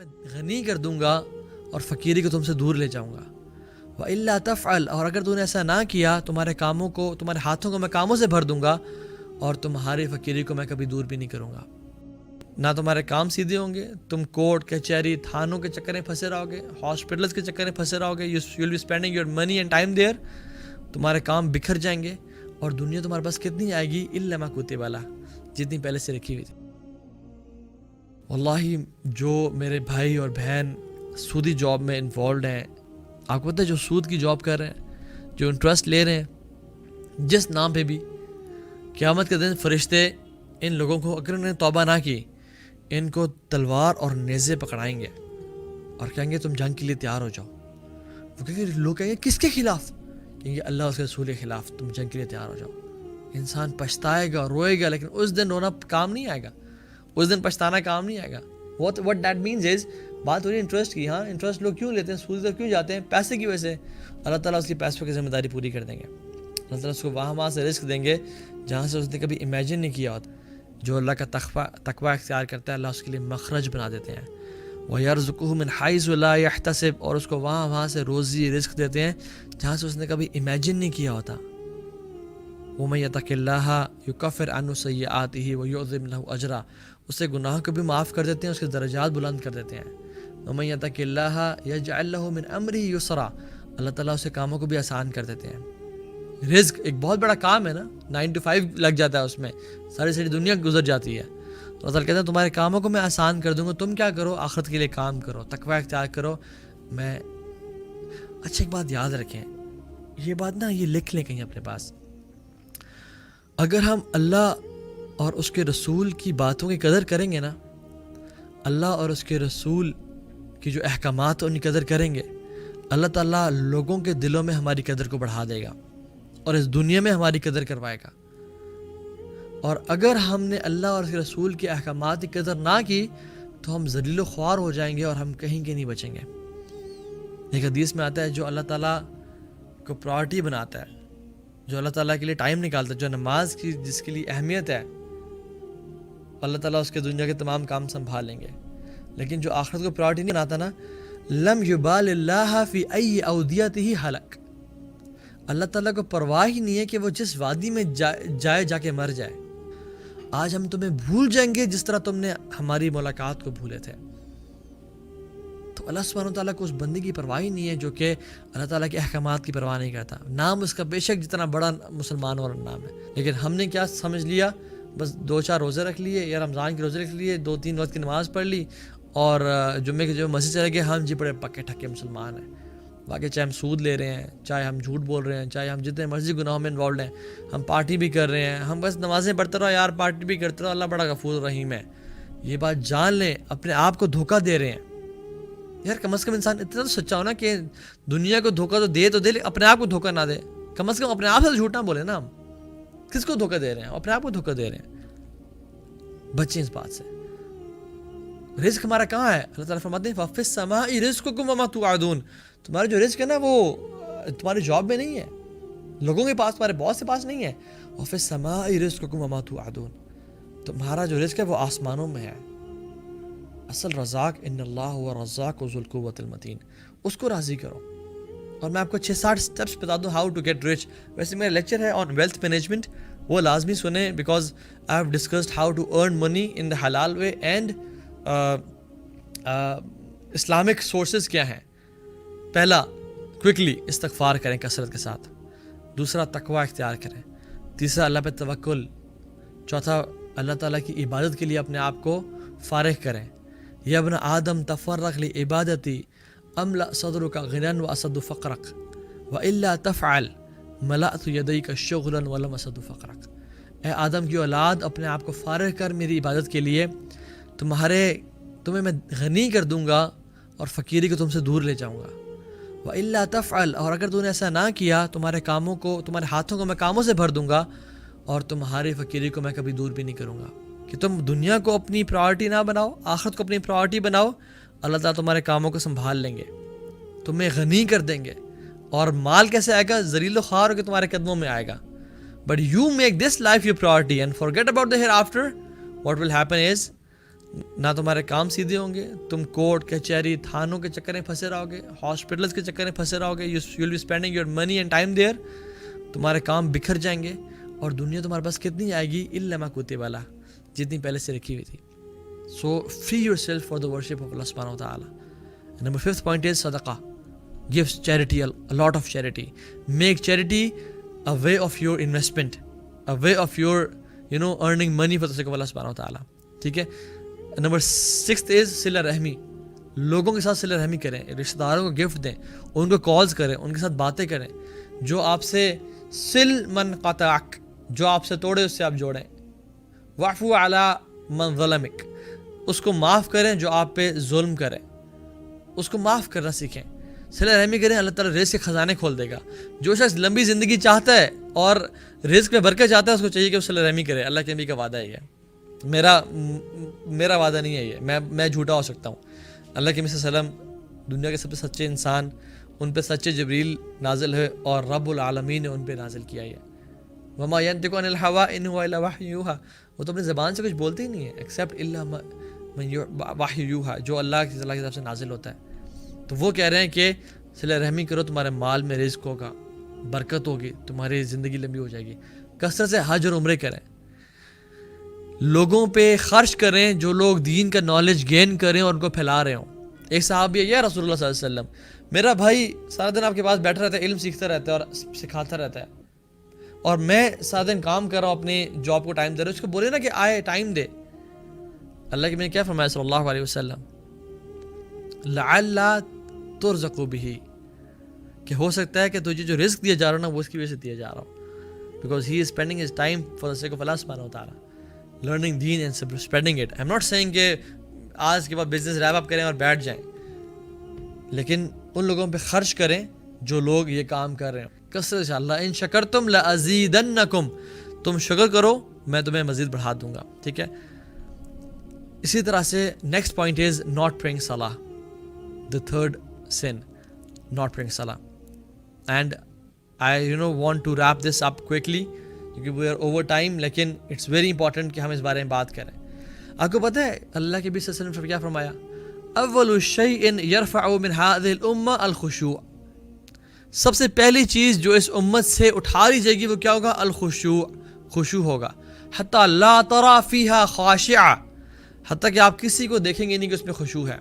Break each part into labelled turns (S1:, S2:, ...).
S1: میں غنی کر دوں گا اور فقیری کو تم سے دور لے جاؤں گا. وَإِلَّا تَفْعَلْ، اور اگر تم نے ایسا نہ کیا تمہارے کاموں کو، تمہارے ہاتھوں کو میں کاموں سے بھر دوں گا اور تمہاری فقیری کو میں کبھی دور بھی نہیں کروں گا. نہ تمہارے کام سیدھے ہوں گے، تم کورٹ کچہری تھانوں کے چکر میں پھنسے رہو گے، ہاسپٹلز کے چکر میں پھنسے رہو گے. You will be spending your money and time there. تمہارے کام بکھر جائیں گے اور دنیا تمہارے پاس کتنی آئے گی؟ الا ما کتب لہ، جتنی پہلے سے رکھی ہوئی تھی. واللہ جو میرے بھائی اور بہن سودی جاب میں انوالوڈ ہیں، آپ کو پتہ ہے جو سود کی جاب کر رہے ہیں، جو انٹرسٹ لے رہے ہیں جس نام پہ بھی، قیامت کے دن فرشتے ان لوگوں کو اگر انہوں نے توبہ نہ کی، ان کو تلوار اور نیزے پکڑائیں گے اور کہیں گے تم جنگ کے لیے تیار ہو جاؤ. وہ کہیں گے، لوگ کہیں گے کس کے خلاف؟ کہیں گے اللہ اس کے رسول کے خلاف، تم جنگ کے لیے تیار ہو جاؤ. انسان پچھتائے گا، روئے گا، لیکن اس دن رونا کام نہیں آئے گا، اس دن پچھتانا کام نہیں آئے گا. what that means is، بات ہو رہی ہے انٹرسٹ کی. ہاں انٹرسٹ لوگ کیوں لیتے ہیں، سود کیوں جاتے ہیں؟ پیسے کی وجہ سے. اللہ تعالیٰ اس کی پیسوں کی ذمہ داری پوری کر دیں گے. اللہ تعالیٰ اس کو وہاں سے رزق دیں گے جہاں سے اس نے کبھی امیجن نہیں کیا ہوتا. جو اللہ کا تقوی اختیار کرتا ہے، اللہ اس کے لیے مخرج بنا دیتے ہیں. وَيَرْزُقُهُ مِنْ حَيْثُ لَا يَحْتَسِبُ، اور اس کو وہاں سے روزی رزق دیتے ہیں جہاں سے اس نے کبھی امیجن نہیں کیا ہوتا. وَمَن يَتَقِ اللَّهَ يُكَفِّرْ عَنْهُ سَيِّئَاتِهِ وَيُعْظِمْ لَهُ أَجْرًا، اس سے گناہ کو بھی معاف کر دیتے ہیں، اس کے درجات بلند کر دیتے ہیں. وَمَن يَتَقِ اللَّهَ يَجْعَلْ لَهُ مِنْ أَمْرِهِ يُسْرًا، اللہ تعالیٰ اسے کاموں کو بھی آسان کر دیتے ہیں. رزق ایک بہت بڑا کام ہے نا، 9 to 5 لگ جاتا ہے، اس میں ساری دنیا گزر جاتی ہے. اللہ تعالیٰ کہتے ہیں تمہارے کاموں کو میں آسان کر دوں گا، تم کیا کرو؟ آخرت کے لیے کام کرو، تقوی اختیار کرو. میں اچھا ایک بات یاد رکھیں، یہ بات نا یہ لکھ لیں کہیں اپنے پاس. اگر ہم اللہ اور اس کے رسول کی باتوں کی قدر کریں گے نا، اللہ اور اس کے رسول کی جو احکامات ان کی قدر کریں گے، اللہ تعالیٰ لوگوں کے دلوں میں ہماری قدر کو بڑھا دے گا اور اس دنیا میں ہماری قدر کروائے گا. اور اگر ہم نے اللہ اور اس کے رسول کے احکامات کی قدر نہ کی تو ہم ذلیل و خوار ہو جائیں گے اور ہم کہیں کے نہیں بچیں گے. ایک حدیث میں آتا ہے جو اللہ تعالیٰ کو پرائرٹی بناتا ہے، جو اللہ تعالیٰ کے لیے ٹائم نکالتا ہے، جو نماز کی جس کے لیے اہمیت ہے، اللہ تعالیٰ اس کے دنیا کے تمام کام سنبھال لیں گے. لیکن جو آخرت کو پرائرٹی نہیں بناتا نا، لم یبال اللہ فی ای اودیتہ ہلک، اللہ تعالیٰ کو پرواہ ہی نہیں ہے کہ وہ جس وادی میں جا کے مر جائے. آج ہم تمہیں بھول جائیں گے جس طرح تم نے ہماری ملاقات کو بھولے تھے. تو اللہ سبحانہ وتعالیٰ کو اس بندے کی پرواہ ہی نہیں ہے جو کہ اللہ تعالیٰ کے احکامات کی پرواہ نہیں کرتا. نام اس کا بے شک جتنا بڑا مسلمان والا نام ہے، لیکن ہم نے کیا سمجھ لیا؟ بس 2-4 روزے رکھ لیے یا رمضان کے روزے رکھ لیے، 2-3 وقت کی نماز پڑھ لی اور جمعے کے جو مسجد چلے گئے، ہم جی بڑے پکے ٹھکے مسلمان ہیں. باقی چاہے ہم سود لے رہے ہیں، چاہے ہم جھوٹ بول رہے ہیں، چاہے ہم جتنے مرضی گناہوں میں انوالوڈ ہیں، ہم پارٹی بھی کر رہے ہیں، ہم بس نمازیں پڑھتے رہو یار، پارٹی بھی کرتے رہو، اللہ بڑا غفور رحیم ہے. یہ بات جان لیں، اپنے آپ کو دھوکہ دے رہے ہیں. یار کم از کم انسان اتنا تو سچا ہو نا کہ دنیا کو دھوکہ تو دے لیکن اپنے آپ کو دھوکہ نہ دے. کم از کم اپنے آپ سے جھوٹ نہ بولے نا. ہم کس کو دھوکہ دے رہے ہیں؟ اپنے آپ کو دھوکہ دے رہے ہیں. بچیں اس بات سے. رزق ہمارا کہاں ہے؟ اللہ تعالیٰ فرماتے ہیں فَفِي السَّمَاءِ رِزْقُكُمْ وَمَا تُوعَدُونَ، تمہارا جو رزق ہے نا وہ تمہاری جاب میں نہیں ہے، لوگوں کے پاس، تمہارے باس کے پاس نہیں ہے. وَفِي السَّمَاءِ رِزْقُكُمْ وَمَا تُوعَدُونَ، تمہارا جو رزق ہے وہ آسمانوں میں ہے. اصل رزاق ان اللہ هو الرزاق ذو القوۃ المتین، اس کو راضی کرو. اور میں آپ کو 6-7 اسٹیپس بتا دوں ہاؤ ٹو گیٹ رچ. ویسے میرا لیکچر ہے آن ویلتھ مینجمنٹ، وہ لازمی سنیں because I have discussed how to earn money in the حلال وے اینڈ اسلامک سورسز کیا ہیں. پہلا، کوئکلی استغفار کریں کثرت کے ساتھ. دوسرا، تقوی اختیار کریں. تیسرا، اللہ پہ توکل. چوتھا، اللہ تعالیٰ کی عبادت کے لیے اپنے آپ کو فارغ کریں. یا ابن آدم تفرغ لعبادتی املأ صدرک غنى واسد فقرک والا تفعل ملأت یدیک شغلا ولم اسد فقرک. اے آدم کی اولاد، اپنے آپ کو فارغ کر میری عبادت کے لیے، تمہیں میں غنی کر دوں گا اور فقیری کو تم سے دور لے جاؤں گا. وَإِلَّا تَفْعَلْ، اور اگر تم نے ایسا نہ کیا تمہارے کاموں کو، تمہارے ہاتھوں کو میں کاموں سے بھر دوں گا اور تمہاری فقیری کو میں کبھی دور بھی نہیں کروں گا. کہ تم دنیا کو اپنی پرائرٹی نہ بناؤ، آخرت کو اپنی پرائرٹی بناؤ، اللہ تعالیٰ تمہارے کاموں کو سنبھال لیں گے، تمہیں غنی کر دیں گے. اور مال کیسے آئے گا؟ ذلیل و خوار ہو کے تمہارے قدموں میں آئے گا. But you make this life your priority and forget about the hereafter. What will happen is نہ تمہارے کام سیدھے ہوں گے, تم کورٹ کچہری تھانوں کے چکر میں پھنسے رہو گے, ہاسپٹلس کے چکر میں پھنسے رہو گے, you will be spending your money and time there, تمہارے کام بکھر جائیں گے, اور دنیا تمہارے پاس کتنی آئے گی, الا ما کتب والا, جتنی پہلے سے رکھی ہوئی تھی. So free yourself for the worship of Allah سبحانہ وتعالی. نمبر 5th point is صدقہ. Give charity, a lot of charity. Make charity a way of your investment, a way of your earning money for the sake of Allah subhanahu wa ta'ala. ٹھیک ہے. Number 6th is صلہ رحمی. لوگوں کے ساتھ صلہ رحمی کریں, رشتہ داروں کو گفٹ دیں, ان کو کالز کریں, ان کے ساتھ باتیں کریں. جو آپ سے سل من قطعک, جو آپ سے توڑے اس سے آپ جوڑیں. واعفو علی من ظلمک, اس کو معاف کریں جو آپ پہ ظلم کریں, اس کو معاف کرنا سیکھیں. صلہ رحمی کریں, اللہ تعالیٰ رزق کے خزانے کھول دے گا. جو شخص لمبی زندگی چاہتا ہے اور رزق میں برکت چاہتا ہے, اس کو چاہیے کہ وہ صلہ رحمی کرے. اللہ کے نبی کا وعدہ ہے یہ, میرا وعدہ نہیں ہے یہ, میں جھوٹا ہو سکتا ہوں. اللہ کے نبی صلی اللہ علیہ وسلم دنیا کے سب سے سچے انسان, ان پہ سچے جبریل نازل ہوئے اور رب العالمین نے ان پہ نازل کیا ہے. وما ينطق عن الهوى ان هو الا وحی یوحی, وہ تو اپنی زبان سے کچھ بولتے ہی نہیں ہے ایکسیپٹ الا وحی یوحی, جو اللہ کی طرف سے نازل ہوتا ہے. تو وہ کہہ رہے ہیں کہ صلہ رحمی کرو, تمہارے مال میں رزق ہوگا, برکت ہوگی, تمہاری زندگی لمبی ہو جائے گی. کثرت سے حج اور عمرے کریں, لوگوں پہ خرچ کریں جو لوگ دین کا نالج گین کریں اور ان کو پھیلا رہے ہوں. ایک صحابی ہے, یا رسول اللہ صلی اللہ علیہ وسلم, میرا بھائی سارا دن آپ کے پاس بیٹھا رہتا ہے, علم سیکھتا رہتا ہے اور سکھاتا رہتا ہے, اور میں سارا دن کام کر رہا ہوں, اپنی جاب کو ٹائم دے رہا ہوں. اس کو بولے نا کہ آئے ٹائم دے. اللہ کے میں نے کیا فرمایا صلی اللہ علیہ وسلم, لعل ترزق به, کہ ہو سکتا ہے کہ تجھے جو رزق دیا جا رہا نا وہ اس کی وجہ سے دیا جا رہا ہو, because he is spending his time for the sake of Allah سبحانہ وتعالی, لرننگ دین and spreading it. I am not seeing کہ آج کے بعد بزنس ریپ اپ کریں اور بیٹھ جائیں, لیکن ان لوگوں پہ خرچ کریں جو لوگ یہ کام کر رہے ہیں. کثرت سے اللہ ان شکرتم لازیدنکم, تم شکر کرو میں تمہیں مزید بڑھا دوں گا. ٹھیک ہے. اسی طرح سے next point is not praying صلاح, the third sin, not praying salah. And I want to wrap this up quickly کیونکہ we are over time, لیکن it's very important کہ ہم اس بارے میں بات کریں. آپ کو پتہ ہے اللہ کے نبی صلی اللہ علیہ وسلم نے کیا فرمایا, اول شیء یرفع من هذه الامه الخشوع, سب سے پہلی چیز جو اس امت سے اٹھا لی جائے گی وہ کیا ہوگا, الخشوع, خشوع ہوگا. حتی لا ترى فيها خاشعہ, حتیٰ کہ آپ کسی کو دیکھیں گے نہیں کہ اس میں خشوع ہے.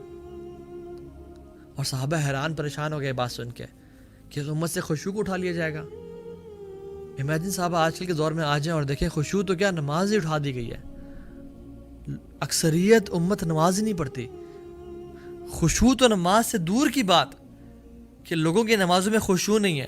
S1: اور صحابہ حیران پریشان ہو گئے بات سن کے کہ اس امت سے خشوع کو اٹھا لیا جائے گا. امیجن صحابہ آج کل کے دور میں آ جائیں اور دیکھیں خشوع تو کیا, نماز ہی اٹھا دی گئی ہے. اکثریت امت نماز ہی نہیں پڑھتی. خشوع تو نماز سے دور کی بات کہ لوگوں کی نمازوں میں خشوع نہیں ہے.